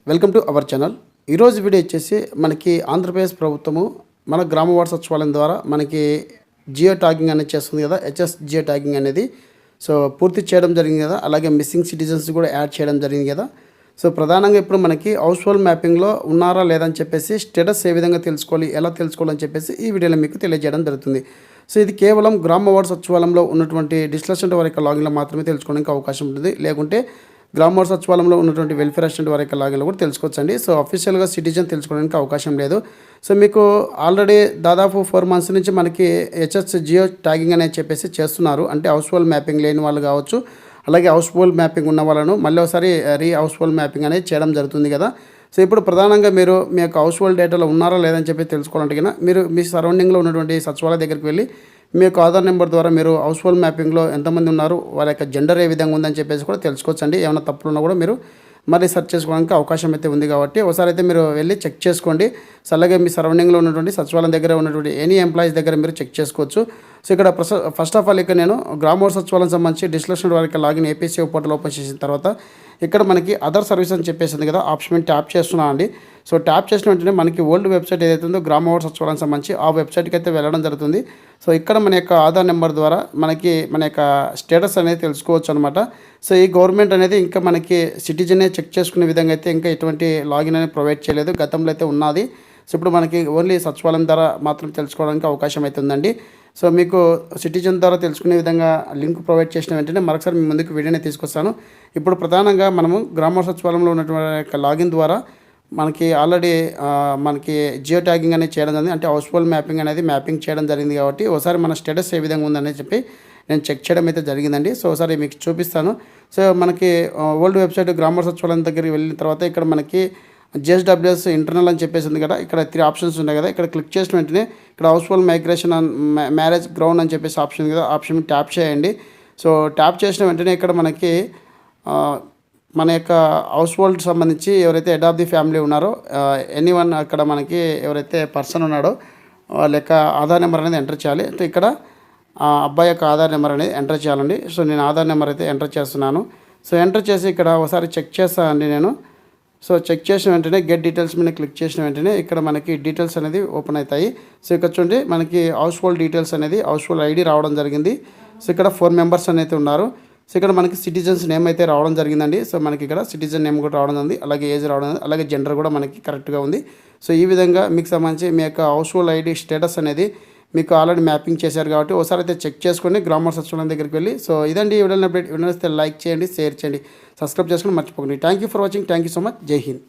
Welcome to our channel. ఈరోజు video వచ్చేసి మనకి ఆంధ్రప్రదేశ్ ప్రభుత్వము మన గ్రామ వార్డు సచివాలయం ద్వారా మనకి జియో ట్యాగింగ్ అనేది చేస్తుంది కదా, హెచ్ఎస్ జియో ట్యాగింగ్ అనేది సో పూర్తి చేయడం జరిగింది కదా. అలాగే మిస్సింగ్ సిటిజన్స్ కూడా యాడ్ చేయడం జరిగింది కదా. సో ప్రధానంగా ఇప్పుడు మనకి హౌస్ హోల్డ్ మ్యాపింగ్లో ఉన్నారా లేదని చెప్పేసి స్టేటస్ ఏ విధంగా తెలుసుకోవాలి, ఎలా తెలుసుకోవాలని చెప్పేసి ఈ వీడియోలో మీకు తెలియజేయడం జరుగుతుంది. సో ఇది కేవలం గ్రామ వార్డు సచివాలయంలో ఉన్నటువంటి డిజిటల్ సెంటర్ వారి యొక్క లాగిన్లో మాత్రమే తెలుసుకోవడానికి అవకాశం ఉంటుంది. లేకుంటే గ్రామ వార్డు సచివాలయంలో ఉన్నటువంటి వెల్ఫేర్ అసిస్టెంట్ వారి యొక్క లాగిన్లో కూడా తెలుసుకోవచ్చండి. సో అఫీషియల్గా సిటిజన్ తెలుసుకోవడానికి అవకాశం లేదు. సో మీకు ఆల్రెడీ దాదాపు 4 months నుంచి మనకి హెచ్ఎస్ జియో ట్యాగింగ్ అనేది చెప్పేసి చేస్తున్నారు. అంటే హౌస్ హోల్డ్ మ్యాపింగ్ లేని వాళ్ళు కావచ్చు, అలాగే హౌస్ హోల్డ్ మ్యాపింగ్ ఉన్న వాళ్ళను మళ్ళీ ఒకసారి హౌస్ హోల్డ్ మ్యాపింగ్ అనేది చేయడం జరుగుతుంది కదా. సో ఇప్పుడు ప్రధానంగా మీరు మీ యొక్క హౌస్ హోల్డ్ డేటాలో ఉన్నారా లేదని చెప్పి తెలుసుకోవాలంటే మీరు మీ సరౌండింగ్లో ఉన్నటువంటి సచివాలయ దగ్గరికి వెళ్ళి మీ యొక్క ఆధార్ నెంబర్ ద్వారా మీరు హౌస్ హోల్డ్ మ్యాపింగ్లో ఎంతమంది ఉన్నారు, వాళ్ళ యొక్క జెండర్ ఏ విధంగా ఉందని చెప్పేసి కూడా తెలుసుకోవచ్చండి. ఏమైనా తప్పులు ఉన్నా కూడా మీరు మరి సెర్చ్ చేసుకోవడానికి అవకాశం అయితే ఉంది కాబట్టి ఒకసారి అయితే మీరు వెళ్ళి చెక్ చేసుకోండి. సో అలాగే మీ సరౌండింగ్లో ఉన్నటువంటి సచివాలయం దగ్గర ఉన్నటువంటి ఎనీ ఎంప్లాయీస్ దగ్గర మీరు చెక్ చేసుకోవచ్చు. సో ఇక్కడ ఫస్ట్ ఆఫ్ ఆల్ ఇక్కడ నేను గ్రామ వార్డు సచివాలయం సంబంధించి డిజిటల్ వారికి లాగిన్ ఏపీసీ పోర్టల్ ఓపెన్ చేసిన తర్వాత ఇక్కడ మనకి అదర్ సర్వీస్ అని చెప్పేసింది కదా, ఆప్షన్ ట్యాప్ చేస్తున్నాను అండి. సో ట్యాప్ చేసిన వెంటనే మనకి ఓల్డ్ వెబ్సైట్ ఏదైతే ఉందో గ్రామ వార్డు సచివాలయం సంబంధించి ఆ వెబ్సైట్కి అయితే వెళ్ళడం జరుగుతుంది. సో ఇక్కడ మన యొక్క ఆధార్ నెంబర్ ద్వారా మనకి మన యొక్క స్టేటస్ అనేది తెలుసుకోవచ్చు అనమాట. సో ఈ గవర్నమెంట్ అనేది ఇంకా మనకి సిటిజనే చెక్ చేసుకునే విధంగా అయితే ఇంకా ఎటువంటి లాగిన్ అనేది ప్రొవైడ్ చేయలేదు. గతంలో అయితే ఉన్నది. సో ఇప్పుడు మనకి ఓన్లీ సచివాలయం ద్వారా మాత్రం తెలుసుకోవడానికి అవకాశం అయితే ఉందండి. సో మీకు సిటిజన్ ద్వారా తెలుసుకునే విధంగా లింక్ ప్రొవైడ్ చేసిన వెంటనే మరొకసారి మీ ముందుకు వీడియోని తీసుకొస్తాను. ఇప్పుడు ప్రధానంగా మనము గ్రామ సచివాలయంలో ఉన్నటువంటి యొక్క లాగిన్ ద్వారా మనకి ఆల్రెడీ మనకి జియో ట్యాగింగ్ అనేది చేయడం జరిగింది. అంటే హౌస్ హోల్డ్ మ్యాపింగ్ చేయడం జరిగింది కాబట్టి ఒకసారి మన స్టేటస్ ఏ విధంగా ఉందని చెప్పి నేను చెక్ చేయడం అయితే జరిగిందండి. సో ఒకసారి మీకు చూపిస్తాను. సో మనకి ఓల్డ్ వెబ్సైట్ గ్రామ సచివాలయం దగ్గరికి వెళ్ళిన తర్వాత ఇక్కడ మనకి జేఎస్డబ్ల్యూఎస్ ఇంటర్నల్ అని చెప్పేసి ఉంది కదా. ఇక్కడ 3 ఆప్షన్స్ ఉన్నాయి కదా. ఇక్కడ క్లిక్ చేసిన వెంటనే ఇక్కడ house hold migration and marriage ground అని చెప్పేసి ఆప్షన్ ఉంది కదా, ఆప్షన్ ట్యాప్ చేయండి. సో ట్యాప్ చేసిన వెంటనే ఇక్కడ మనకి మన యొక్క హౌస్ హోల్డ్ సంబంధించి ఎవరైతే హెడ్ ఆఫ్ ది ఫ్యామిలీ ఉన్నారో ఎనీవన్ అక్కడ మనకి ఎవరైతే పర్సన్ ఉన్నాడో వాళ్ళ యొక్క ఆధార్ నెంబర్ అనేది ఎంటర్ చేయాలి. సో ఇక్కడ అబ్బాయి యొక్క ఆధార్ నెంబర్ అనేది ఎంటర్ చేయాలండి. సో నేను ఆధార్ నెంబర్ అయితే ఎంటర్ చేస్తున్నాను. సో ఎంటర్ చేసి ఇక్కడ ఒకసారి చెక్ చేస్తాను అండి నేను. సో చెక్ చేసిన వెంటనే గెట్ డీటెయిల్స్ మీద క్లిక్ చేసిన వెంటనే ఇక్కడ మనకి డీటెయిల్స్ అనేది ఓపెన్ అవుతాయి. సో ఇక్కడ చూడండి మనకి హౌస్ హోల్డ్ డీటెయిల్స్ అనేది హౌస్ హోల్డ్ ఐడి రావడం జరిగింది. సో ఇక్కడ 4 members అనేది ఉన్నారు. సో ఇక్కడ మనకి సిటిజన్స్ నేమ్ అయితే రావడం జరిగిందండి. సో మనకి ఇక్కడ సిటిజన్ నేమ్ కూడా రావడం ఉంది, అలాగే ఏజ్ రావడం ఉంది, అలాగే జెండర్ కూడా మనకి కరెక్ట్గా ఉంది. సో ఈ విధంగా మీకు సంబంధించి మీ యొక్క హౌస్ హోల్డ్ ఐడి స్టేటస్ అనేది మీకు ఆల్రెడీ మ్యాపింగ్ చేశారు కాబట్టి ఒకసారి అయితే చెక్ చేసుకొని గ్రామ వార్డు సచివాలయం దగ్గరికి వెళ్ళి. సో ఇదండి వీడియో అప్డేట్. వీడియో లైక్ చేయండి, షేర్ చేయండి, సబ్స్క్రైబ్ చేసుకొని మర్చిపోకండి. Thank you for watching. Thank you so much. జై హింద్.